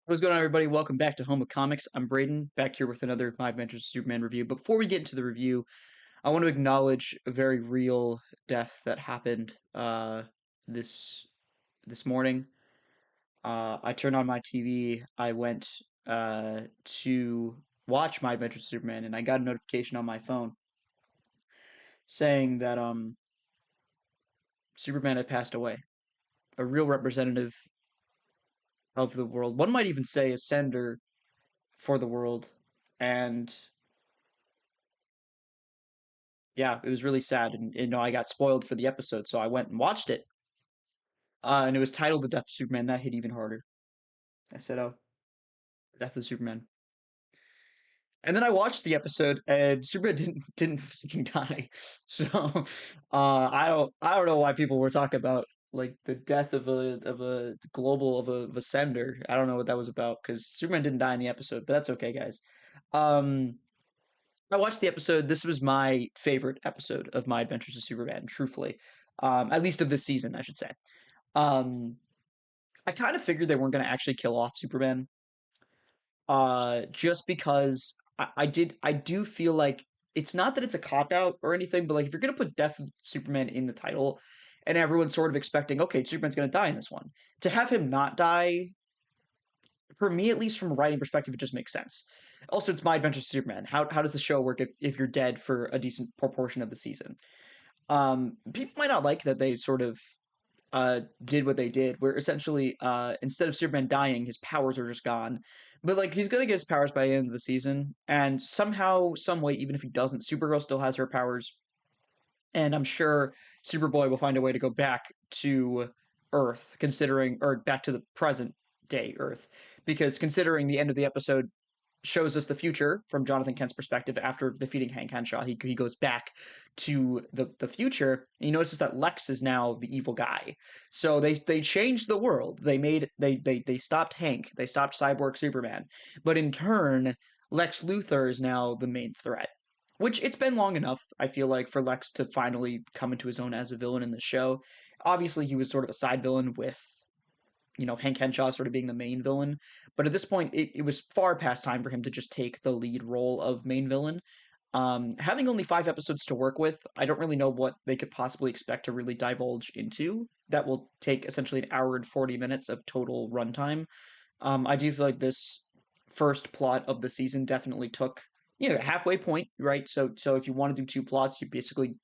What's going on, everybody? Welcome back to Home of Comics. I'm Brayden, back here with another My Adventures of Superman review. But before we get into the review, I want to acknowledge a very real death that happened this this morning. I turned on my TV. I went to watch My Adventures of Superman, and I got a notification on my phone saying that Superman had passed away. A real representative of the world. One might even say a senator for the world. And yeah, it was really sad, and I got spoiled for the episode, so I went and watched it. And it was titled "The Death of Superman." That hit even harder. I said, "Oh, the Death of Superman." And then I watched the episode, and Superman didn't fucking die. So I don't know why people were talking about like the death of a global of a senator. I don't know what that was about because Superman didn't die in the episode, but that's okay, guys. Um, I watched the episode. This was my favorite episode of My Adventures of Superman, truthfully. At least of this season, I should say. Um, I kind of figured they weren't going to actually kill off Superman, just because I do feel like it's not that it's a cop out or anything, but like if you're going to put Death of Superman in the title, and everyone's sort of expecting, okay, Superman's going to die in this one, to have him not die, for me at least, from a writing perspective, it just makes sense. Also, it's My Adventures of Superman. How does the show work if you're dead for a decent proportion of the season? People might not like that they sort of did what they did, where essentially, instead of Superman dying, his powers are just gone. But like he's gonna get his powers by the end of the season, and somehow, some way, even if he doesn't, Supergirl still has her powers, and I'm sure Superboy will find a way to go back to Earth, considering, or back to the present day Earth, because considering the end of the episode shows us the future from Jonathan Kent's perspective after defeating Hank Henshaw. He goes back to the future, and he notices that Lex is now the evil guy. So they changed the world. They stopped Hank. They stopped Cyborg Superman. But in turn, Lex Luthor is now the main threat. Which it's been long enough, I feel like, for Lex to finally come into his own as a villain in the show. Obviously, he was sort of a side villain with Hank Henshaw sort of being the main villain. But at this point, it was far past time for him to just take the lead role of main villain. Having only 5 episodes to work with, I don't really know what they could possibly expect to really divulge into. That will take essentially an hour and 40 minutes of total runtime. I do feel like this first plot of the season definitely took halfway point, right? So if you want to do two plots, you basically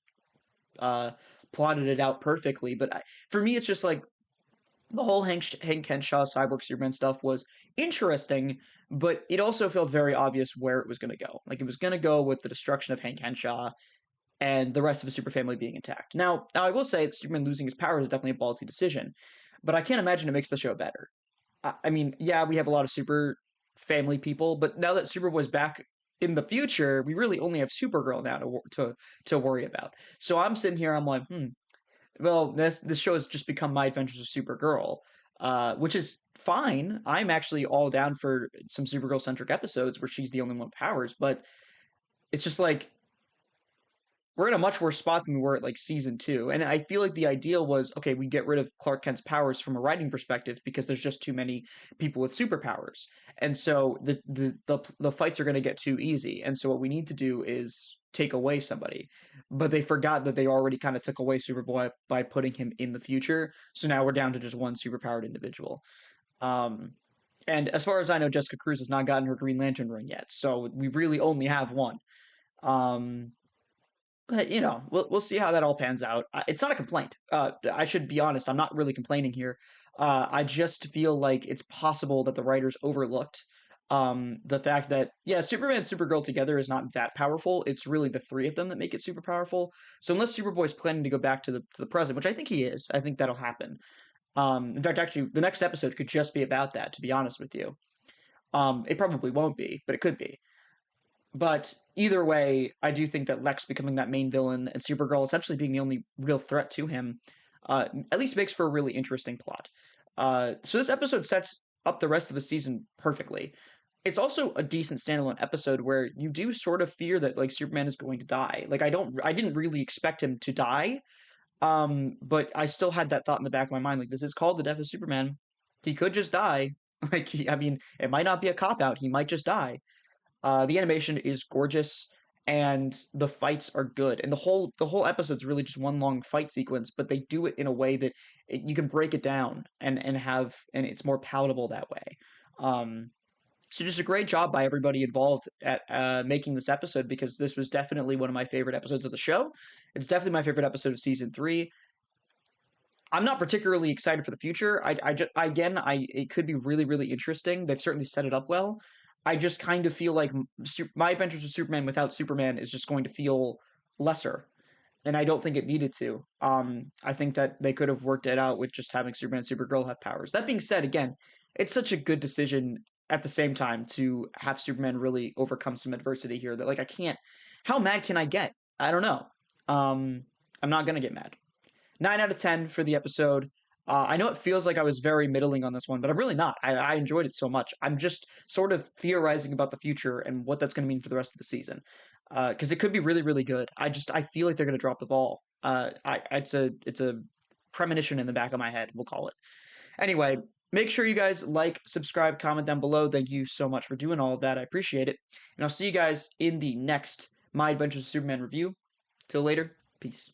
uh, plotted it out perfectly. But for me, it's just like the whole Hank Henshaw Cyborg Superman stuff was interesting, but it also felt very obvious where it was going to go. Like it was going to go with the destruction of Hank Henshaw and the rest of the super family being intact. Now I will say that Superman losing his powers is definitely a ballsy decision, but I can't imagine it makes the show better. I mean, yeah, we have a lot of super family people, but now that Superboy's back in the future, we really only have Supergirl now to worry about. So I'm sitting here, I'm like, well, this show has just become My Adventures of Supergirl, which is fine. I'm actually all down for some Supergirl centric episodes where she's the only one with powers, but it's just like we're in a much worse spot than we were at like season 2. And I feel like the ideal was okay, we get rid of Clark Kent's powers from a writing perspective because there's just too many people with superpowers, and so the fights are going to get too easy. And so what we need to do is take away somebody. But they forgot that they already kind of took away Superboy by putting him in the future. So now we're down to just one superpowered individual. Um, and as far as I know, Jessica Cruz has not gotten her Green Lantern ring yet, so we really only have one. Um, but we'll see how that all pans out. It's not a complaint. I should be honest. I'm not really complaining here. I just feel like it's possible that the writers overlooked the fact that Superman and Supergirl together is not that powerful. It's really the three of them that make it super powerful. So unless Superboy's planning to go back to the present, which I think he is, I think that'll happen. In fact, actually, the next episode could just be about that. To be honest with you, it probably won't be, but it could be. But either way, I do think that Lex becoming that main villain and Supergirl essentially being the only real threat to him, at least makes for a really interesting plot. So this episode sets up the rest of the season perfectly. It's also a decent standalone episode where you do sort of fear that like Superman is going to die. Like I didn't really expect him to die, but I still had that thought in the back of my mind. Like this is called the death of Superman. He could just die. Like, I mean, it might not be a cop out. He might just die. The animation is gorgeous and the fights are good. And the whole episode's really just one long fight sequence, but they do it in a way that you can break it down and it's more palatable that way. Um, so just a great job by everybody involved at making this episode because this was definitely one of my favorite episodes of the show. It's definitely my favorite episode of season 3. I'm not particularly excited for the future. I just again, I it could be really really interesting. They've certainly set it up well. I just kind of feel like my Adventures with Superman without Superman is just going to feel lesser, and I don't think it needed to. I think that they could have worked it out with just having Superman and Supergirl have powers. That being said, again, it's such a good decision at the same time to have Superman really overcome some adversity here that like I can't. How mad can I get? I don't know. Um, I'm not gonna get mad. 9 out of 10 for the episode. I know it feels like I was very middling on this one, but I'm really not. I enjoyed it so much. I'm just sort of theorizing about the future and what that's going to mean for the rest of the season, because it could be really, really good. I feel like they're going to drop the ball. It's a premonition in the back of my head. We'll call it. Anyway, make sure you guys like, subscribe, comment down below. Thank you so much for doing all of that. I appreciate it, and I'll see you guys in the next My Adventures of Superman review. Till later, peace.